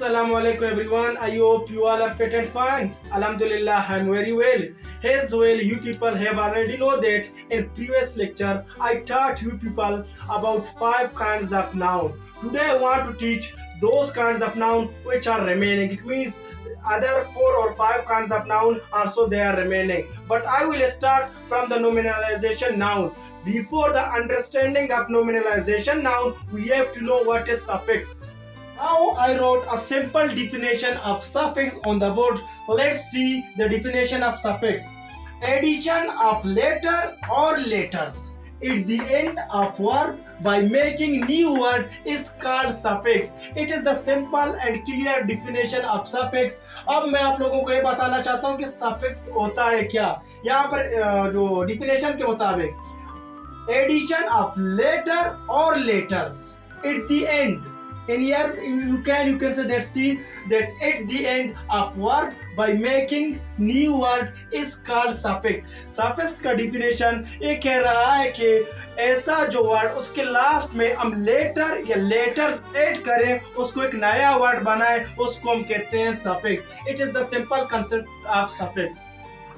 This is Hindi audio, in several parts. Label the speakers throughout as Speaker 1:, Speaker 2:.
Speaker 1: Assalamu alaikum everyone. I hope you all are fit and fine. Alhamdulillah, I'm very well. As well, you people have already know that in previous lecture I taught you people about 5 kinds of noun. Today I want to teach those kinds of noun which are remaining. It means other 4 or 5 kinds of noun also they are remaining. But I will start from the nominalization noun. Before the understanding of nominalization noun, we have to know what is suffix. Now I wrote a simple definition of suffix on the board. Let's see the definition of suffix. Addition of letter or letters at the end of verb by making new word is called suffix. It is the simple and clear definition of suffix. अब मैं आप लोगों को ये बताना चाहता हूँ कि suffix होता है क्या। यहाँ पर जो definition के मुताबिक addition of letter or letters at the end. And here you can say that, see that at the end of word by making new word is called suffix. Suffix का definition ये कह रहा है कि ऐसा जो word उसके last में हम letter या letters add करें, उसको एक नया word बनाए, उसको हम कहते हैं suffix. It is the simple concept of suffix.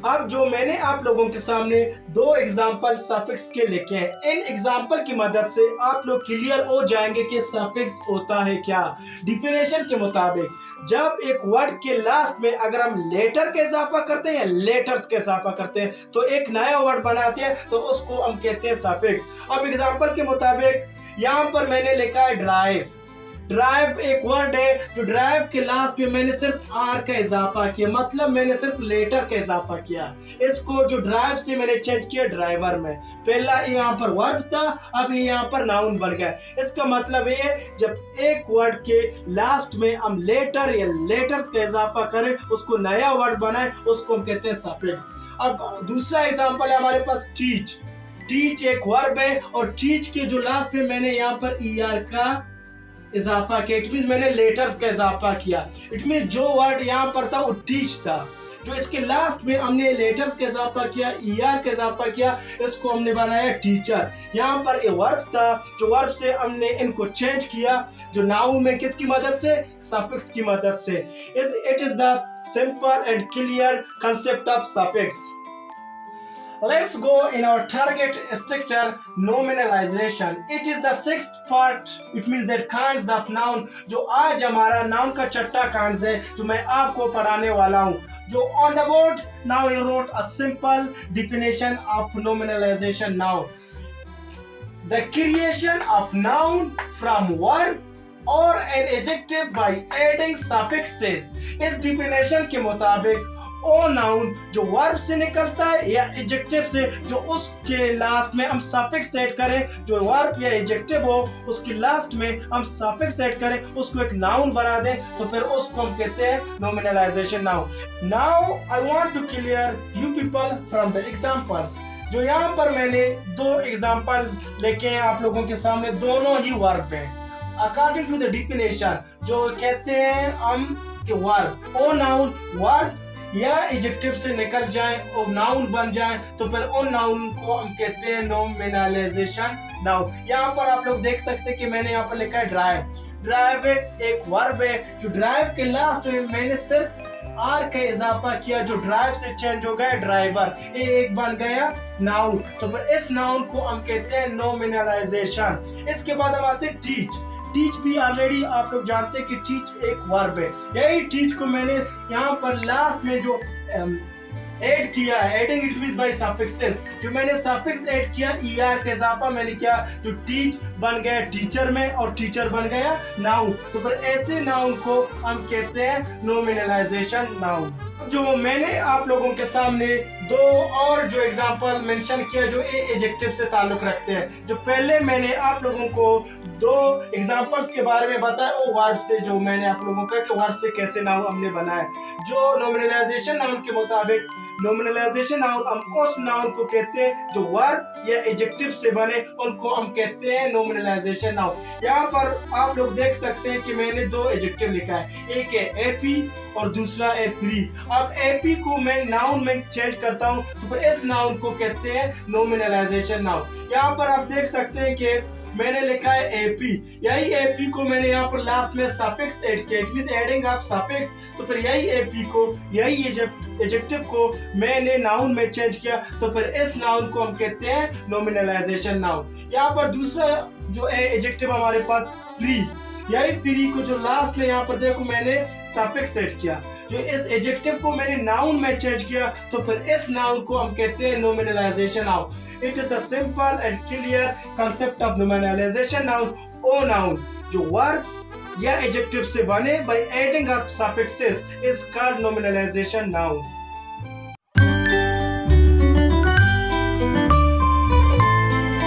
Speaker 1: अब जो मैंने आप लोगों के सामने 2 एग्जाम्पल सफिक्स के लिखे हैं, इन एग्जाम्पल की मदद से आप लोग क्लियर हो जाएंगे कि सफिक्स होता है क्या। डिफिनेशन के मुताबिक जब एक वर्ड के लास्ट में अगर हम लेटर का इजाफा करते हैं या लेटर्स का इजाफा करते हैं तो एक नया वर्ड बनाते हैं, तो उसको हम कहते हैं सफिक्स। अब एग्जाम्पल के मुताबिक यहाँ पर मैंने लिखा है ड्राइव। ड्राइव एक वर्ड है जो ड्राइव के लास्ट में मैंने सिर्फ आर का इजाफा किया, मतलब मैंने सिर्फ लेटर का इजाफा किया। इसको जो ड्राइव से मैंने चेंज किया ड्राइवर में। पहला यहाँ पर वर्ड था, अब यहाँ पर नाउन बन गया। इसका मतलब ये जब एक वर्ड के लास्ट में हम लेटर या लेटर्स का इजाफा करें, उसको नया वर्ड बनाए, उसको हम कहते हैं सफिक्स। अब दूसरा एग्जाम्पल है हमारे पास टीच। टीच एक वर्ब है और टीच के जो लास्ट में मैंने यहाँ पर ER का इजाफा किया। इट मीन मैंने लेटर्स का इजाफा किया। इट मीन जो वर्ड यहाँ पर था वो टीच था, जो इसके लास्ट में हमने लेटर्स का इजाफा किया, ER का इजाफा किया, इसको हमने बनाया टीचर। यहाँ पर ये वर्ब था, जो वर्ब से हमने इनको चेंज किया, जो नाउन में किसकी मदद से, सफिक्स की मदद से। It is the simple and clear concept of suffix. Let's go in our target structure, nominalization. It is the 6th part. It means that kinds of noun. जो आज हमारा noun का छठा kinds है, जो मैं आपको पढ़ाने वाला हूँ। जो on the board now I wrote a simple definition of nominalization noun. The creation of noun from verb or an adjective by adding suffixes. इस definition के मुताबिक ओ नाउन जो वर्ब से निकलता है या एडजेक्टिव से, जो उसके लास्ट में हम सफिक्स ऐड करें, जो वर्ब या एडजेक्टिव हो उसके लास्ट में हम सफिक्स ऐड करें, उसको एक नाउन बना दें, तो फिर उसको हम कहते हैं nominalization noun. Now I want to clear you people from the examples. जो यहाँ पर मैंने 2 एग्जांपल्स लेके हैं आप लोगों के सामने, दोनों ही वर्ब हैं। अकॉर्डिंग टू द डिफिनेशन जो कहते हैं हम कि वर्ब ओ नाउन वर्ब या एडजेक्टिव से निकल जाए और नाउन बन जाए, तो फिर उन नाउन को हम कहते हैं नोमिनलाइजेशन नाउन। यहाँ पर आप लोग देख सकते हैं कि मैंने यहाँ पर लिखा है ड्राइव। ड्राइव एक वर्ब है, जो ड्राइव के लास्ट में मैंने सिर्फ आर का इजाफा किया, जो ड्राइव से चेंज हो गया ड्राइवर, ये एक बन गया नाउन, तो फिर इस नाउन को हम कहते हैं नोमिनलाइजेशन। इसके बाद हम आते हैं टीच। टीच भी ऑलरेडी आप लोग जानते हैं कि टीच एक वर्ब है। यही टीच को मैंने यहाँ पर लास्ट में जो ऐड किया है, adding it means by suffixes, जो मैंने सफिक्स ऐड किया ER का इजाफा मैंने किया, जो टीच बन गया टीचर में और टीचर बन गया नाउन, तो फिर ऐसे नाउन को हम कहते हैं नोमिनलाइजेशन नाउन। जो मैंने आप लोगों के सामने 2 और जो एग्जांपल मेंशन किया जो एडजेक्टिव से ताल्लुक रखते हैं। जो पहले मैंने आप लोगों को 2 एग्जांपल्स के बारे में बताया, वो वर्ब से जो मैंने आप लोगों को कि वर्ब से कैसे नाउन हमने बनाया। जो नोमिनलाइजेशन नाउन के मुताबिक नोमिनलाइजेशन नाउन हम उस नाउन को कहते हैं जो वर्ब या एडजेक्टिव से बने, उनको हम कहते हैं नोमिनलाइजेशन नाउन। यहाँ पर आप लोग देख सकते हैं कि मैंने 2 एडजेक्टिव लिखा है, एक है एपी और दूसरा है फ्री। अब एपी को मैं नाउन में चेंज करता करता हूँ तो फिर इस नाउन को कहते हैं नॉमिनलाइजेशन नाउन। यहाँ पर आप देख सकते हैं कि मैंने लिखा है एपी, यही एपी को मैंने यहाँ पर लास्ट में सफिक्स ऐड किया, it means adding of suffix. तो फिर यही एपी को, यही एडजेक्टिव को मैंने नाउन में चेंज किया, तो फिर इस नाउन को हम कहते हैं नॉमिनलाइजेशन नाउन। यहाँ पर दूसरा जो है एडजेक्टिव हमारे पास फ्री, यही फ्री को जो लास्ट में यहाँ पर देखो मैंने सफिक्स सेट किया, जो इस एडजेक्टिव को मैंने नाउन में चेंज किया, तो फिर इस नाउन को हम कहते हैं nominalization noun. It is the simple and clear concept of nominalization noun. Oh noun जो वर्ब या एडजेक्टिव से बने by adding of suffixes is called nominalization noun.